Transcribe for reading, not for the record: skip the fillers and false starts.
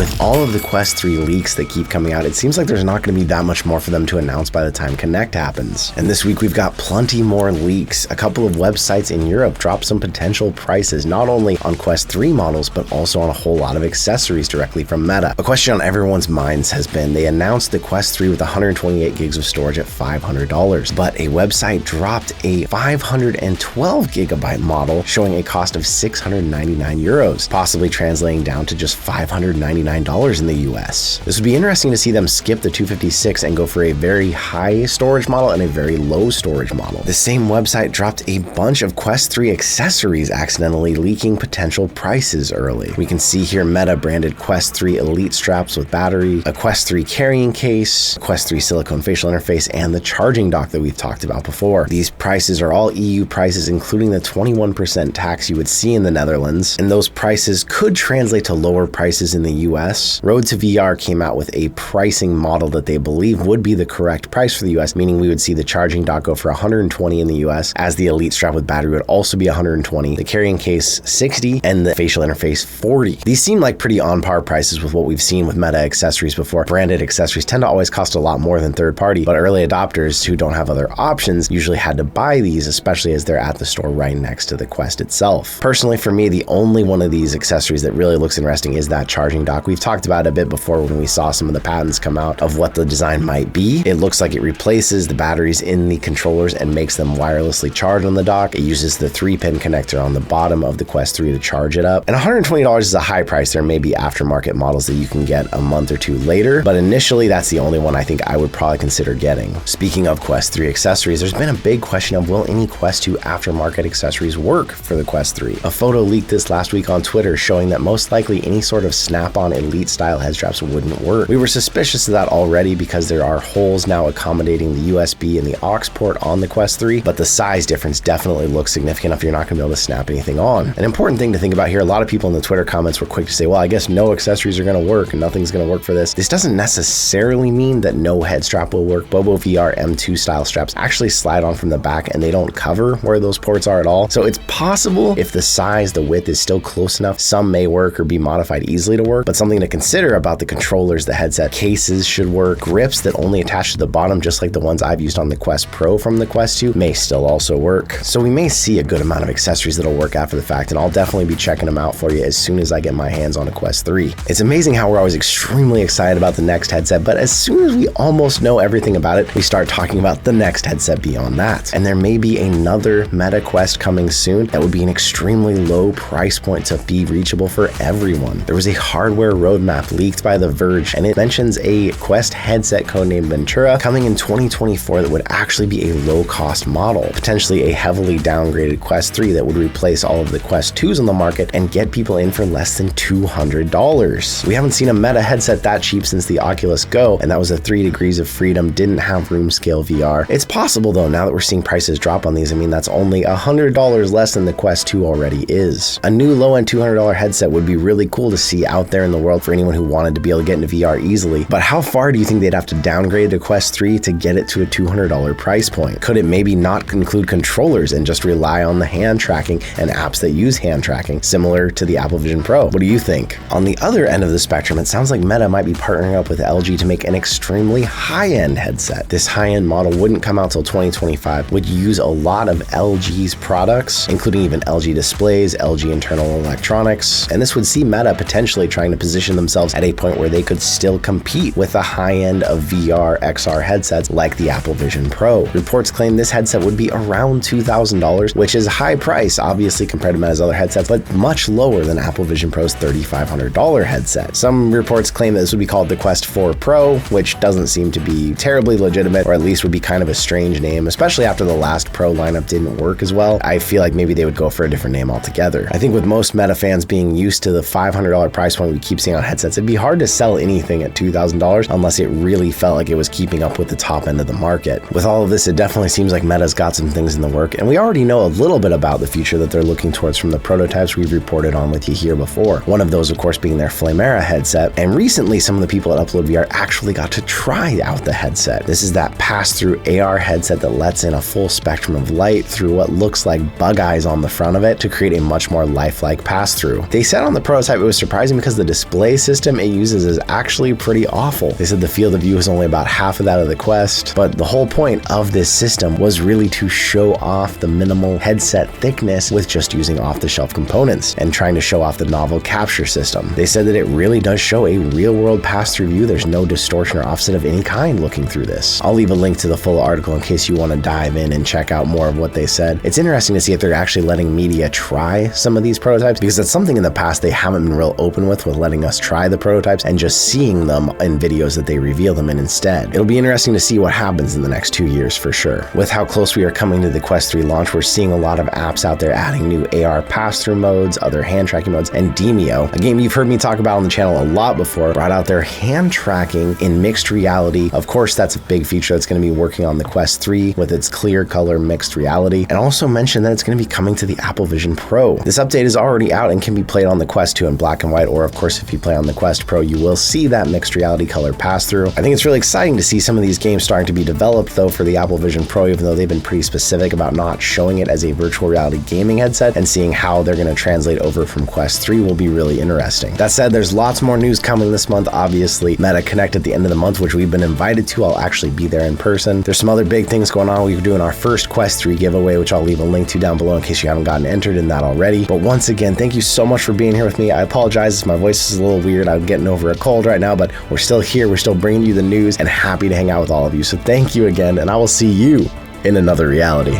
With all of the Quest 3 leaks that keep coming out, it seems like there's not going to be that much more for them to announce by the time Connect happens. And this week we've got plenty more leaks. A couple of websites in Europe dropped some potential prices, not only on Quest 3 models, but also on a whole lot of accessories directly from Meta. A question on everyone's minds has been, they announced the Quest 3 with 128 gigs of storage at $500, but a website dropped a 512 gigabyte model showing a cost of 699 euros, possibly translating down to just $599 in the US. This would be interesting to see them skip the 256 and go for a very high storage model and a very low storage model. The same website dropped a bunch of Quest 3 accessories, accidentally leaking potential prices early. We can see here Meta branded Quest 3 Elite straps with battery, a Quest 3 carrying case, Quest 3 silicone facial interface, and the charging dock that we've talked about before. These prices are all EU prices, including the 21% tax you would see in the Netherlands, and those prices could translate to lower prices in the US. Road to VR came out with a pricing model that they believe would be the correct price for the US, meaning we would see the charging dock go for 120 in the US, as the Elite strap with battery would also be 120, the carrying case 60, and the facial interface 40. These seem like pretty on par prices with what we've seen with Meta accessories before. Branded accessories tend to always cost a lot more than third party, but early adopters who don't have other options usually had to buy these, especially as they're at the store right next to the Quest itself. Personally, for me, the only one of these accessories that really looks interesting is that charging dock. We've talked about it a bit before when we saw some of the patents come out of what the design might be. It looks like it replaces the batteries in the controllers and makes them wirelessly charge on the dock. It uses the 3-pin connector on the bottom of the Quest 3 to charge it up. And $120 is a high price. There may be aftermarket models that you can get a month or two later, but initially that's the only one I think I would probably consider getting. Speaking of Quest 3 accessories, there's been a big question of, will any Quest 2 aftermarket accessories work for the Quest 3? A photo leaked this last week on Twitter showing that most likely any sort of snap-on Elite style head straps wouldn't work. We were suspicious of that already because there are holes now accommodating the USB and the aux port on the Quest 3, but the size difference definitely looks significant enough you're not going to be able to snap anything on. An important thing to think about here, a lot of people in the Twitter comments were quick to say, well, I guess no accessories are going to work and nothing's going to work for this. This doesn't necessarily mean that no head strap will work. Bobo VR M2 style straps actually slide on from the back and they don't cover where those ports are at all. So it's possible if the size, the width is still close enough, some may work or be modified easily to work, but something to consider about the controllers, the headset cases should work. Grips that only attach to the bottom, just like the ones I've used on the Quest Pro from the Quest 2, may still also work. So we may see a good amount of accessories that'll work after the fact, and I'll definitely be checking them out for you as soon as I get my hands on a Quest 3. It's amazing how we're always extremely excited about the next headset, but as soon as we almost know everything about it, we start talking about the next headset beyond that. And there may be another Meta Quest coming soon that would be an extremely low price point to be reachable for everyone. There was a hardware roadmap leaked by The Verge, and it mentions a Quest headset codenamed Ventura coming in 2024 that would actually be a low-cost model, potentially a heavily downgraded Quest 3 that would replace all of the Quest 2s on the market and get people in for less than $200. We haven't seen a Meta headset that cheap since the Oculus Go, and that was a 3 degrees of freedom, didn't have room scale VR. It's possible though, now that we're seeing prices drop on these, I mean, that's only $100 less than the Quest 2 already is. A new low-end $200 headset would be really cool to see out there in the world for anyone who wanted to be able to get into VR easily, but how far do you think they'd have to downgrade the Quest 3 to get it to a $200 price point? Could it maybe not include controllers and just rely on the hand tracking and apps that use hand tracking, similar to the Apple Vision Pro? What do you think? On the other end of the spectrum, it sounds like Meta might be partnering up with LG to make an extremely high-end headset. This high-end model wouldn't come out till 2025, would use a lot of LG's products, including even LG displays, LG internal electronics, and this would see Meta potentially trying to position themselves at a point where they could still compete with the high end of VR, XR headsets like the Apple Vision Pro. Reports claim this headset would be around $2,000, which is a high price, obviously, compared to Meta's other headsets, but much lower than Apple Vision Pro's $3,500 headset. Some reports claim that this would be called the Quest 4 Pro, which doesn't seem to be terribly legitimate, or at least would be kind of a strange name, especially after the last Pro lineup didn't work as well. I feel like maybe they would go for a different name altogether. I think with most Meta fans being used to the $500 price point we keep seeing on headsets, it'd be hard to sell anything at $2,000 unless it really felt like it was keeping up with the top end of the market. With all of this, it definitely seems like Meta's got some things in the work, and we already know a little bit about the future that they're looking towards from the prototypes we've reported on with you here before. One of those, of course, being their Flamera headset, and recently some of the people at Upload VR actually got to try out the headset. This is that pass-through AR headset that lets in a full spectrum of light through what looks like bug eyes on the front of it to create a much more lifelike pass-through. They said on the prototype it was surprising because the display display system it uses is actually pretty awful. They said the field of view is only about half of that of the Quest, but the whole point of this system was really to show off the minimal headset thickness with just using off-the-shelf components and trying to show off the novel capture system. They said that it really does show a real-world pass-through view. There's no distortion or offset of any kind looking through this. I'll leave a link to the full article in case you want to dive in and check out more of what they said. It's interesting to see if they're actually letting media try some of these prototypes, because that's something in the past they haven't been real open with letting us try the prototypes and just seeing them in videos that they reveal them in instead. It'll be interesting to see what happens in the next 2 years for sure. With how close we are coming to the Quest 3 launch, we're seeing a lot of apps out there adding new AR pass-through modes, other hand tracking modes, and Demio, a game you've heard me talk about on the channel a lot before, brought out their hand tracking in mixed reality. Of course, that's a big feature that's going to be working on the Quest 3 with its clear color mixed reality, and also mentioned that it's going to be coming to the Apple Vision Pro. This update is already out and can be played on the Quest 2 in black and white, or of course if you play on the Quest Pro you will see that mixed reality color pass through. I think it's really exciting to see some of these games starting to be developed though for the Apple Vision Pro, even though they've been pretty specific about not showing it as a virtual reality gaming headset, and seeing how they're going to translate over from Quest 3 will be really interesting. That said, there's lots more news coming this month. Obviously, Meta Connect at the end of the month, which we've been invited to. I'll actually be there in person. There's some other big things going on. We're doing our first Quest 3 giveaway, which I'll leave a link to down below in case you haven't gotten entered in that already. But once again, thank you so much for being here with me. I apologize if my voice is a little weird. I'm getting over a cold right now, but we're still here. We're still bringing you the news and happy to hang out with all of you. So thank you again, and I will see you in another reality.